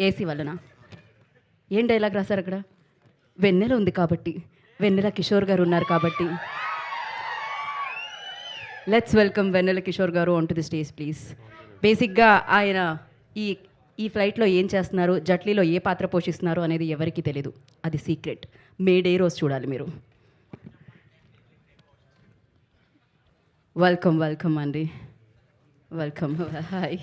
AC వలన. ఏం dialogue రాశారు అక్కడ? వెన్నెల ఉంది కాబట్టి, వెన్నెల కిషోర్ గారు ఉన్నారు కాబట్టి. లెట్స్ వెల్కమ్ వెన్నెల కిషోర్ గారు on to the stage please. బేసిక్గా ఆయన ఈ ఈ ఫ్లైట్లో ఏం చేస్తున్నారు, జట్లీలో ఏ పాత్ర పోషిస్తున్నారు అనేది ఎవరికీ తెలీదు. అది సీక్రెట్. మే డే రోజు చూడాలి మీరు. వెల్కమ్ వెల్కమ్ అండి, వెల్కమ్. హాయ్.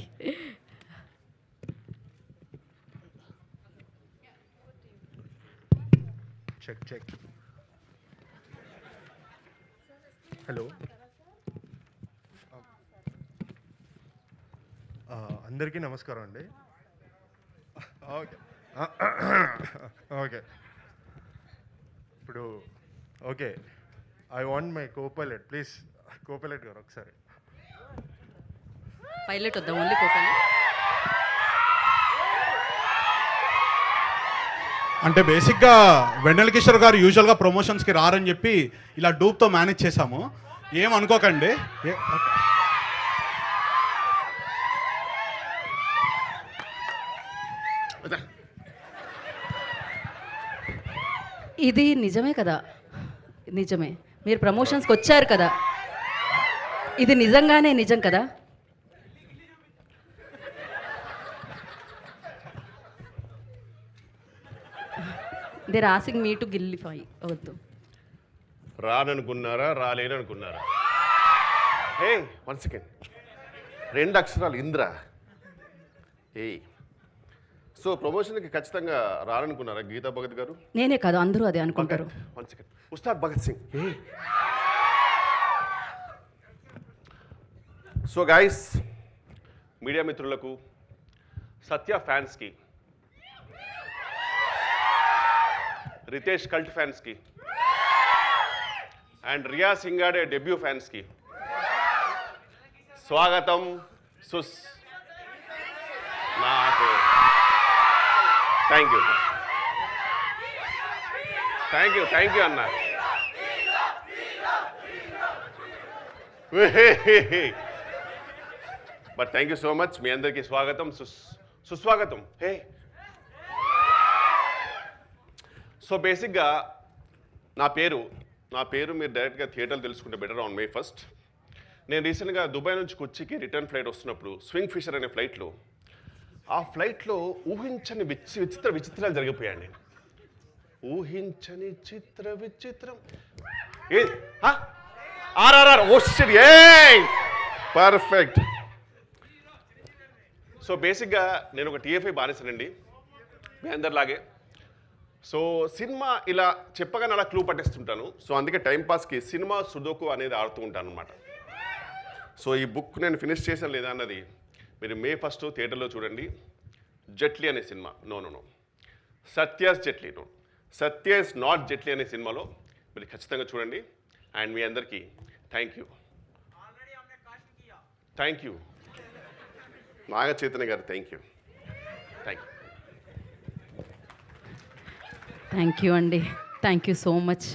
చెక్. హలో, అందరికీ నమస్కారం అండి. ఓకే ఓకే ఇప్పుడు okay, I want my Copilot please. Copilot గారు ఒకసారి. పైలట్ వద్దాం, ఓన్లీ కోపైలట్. అంటే బేసిక్గా వెన్నెల కిషోర్ గారు యూజువల్గా ప్రమోషన్స్కి రారని చెప్పి ఇలా డూప్తో మేనేజ్ చేశాము. ఏమనుకోకండి. ఇది నిజమే కదా, నిజమే. మీరు ప్రమోషన్స్కి వచ్చారు కదా, ఇది నిజంగానే నిజం కదా. దేర్ ఆసింగ్ మీ టు గిల్లిఫై. వద్దు. రాననుకున్నారా, రాలేననుకున్నారా? హే, 1 సెకండ్. 2 అక్షరాలు ఇంద్ర. ఏయ్, సో ప్రమోషన్కి ఖచ్చితంగా రాననుకున్నారా గీతా భగత్ గారు? నేనే కాదు, అందరూ అదే అనుకుంటారు. 1 second. Ustaad Bhagat Singh. So guys, media మిత్రులకు, సత్య ఫ్యాన్స్కి, రితేష్ కల్ట్ ఫ్యాన్స్కి అండ్ రియా సింగాడే డెబ్యూ ఫ్యాన్స్కి స్వాగతం. నాకు థ్యాంక్ యూ అన్న. But thank you so much. మీ అందరికీ స్వాగతం, సుస్వాగతం. హే, సో బేసిక్గా నా పేరు మీరు డైరెక్ట్గా థియేటర్లు తెలుసుకుంటే బెటర్. ఆన్ May 1st నేను రీసెంట్గా దుబాయ్ నుంచి కొచ్చికి రిటర్న్ ఫ్లైట్ వస్తున్నప్పుడు స్వింగ్ ఫిషర్ అనే ఫ్లైట్లో, ఆ ఫ్లైట్లో ఊహించని విచిత్రాలు జరిగిపోయాయండి. ఊహించని విచిత్రం ఏ RRR. Oh shit, a perfect. So బేసిక్గా నేను ఒక TFI బానిసనండి, మీ అందరిలాగే. సో సినిమా ఇలా చెప్పగానే అలా క్లూ పట్టేస్తుంటాను. సో అందుకే టైంపాస్కి సినిమా సుడోకు అనేది ఆడుతూ ఉంటాను అనమాట. సో ఈ బుక్ నేను ఫినిష్ చేసాను లేదా అన్నది మీరు May 1st థియేటర్లో చూడండి. జెట్లీ అనే సినిమా, నో సత్యాస్ జెట్లీ, సత్యాస్ నాట్ జెట్లీ అనే సినిమాలో మీరు ఖచ్చితంగా చూడండి. అండ్ మీ అందరికీ థ్యాంక్ యూ. నాగ చైతన్య గారు థ్యాంక్ యూ. థ్యాంక్ యూ అండి, థ్యాంక్ యూ సో మచ్.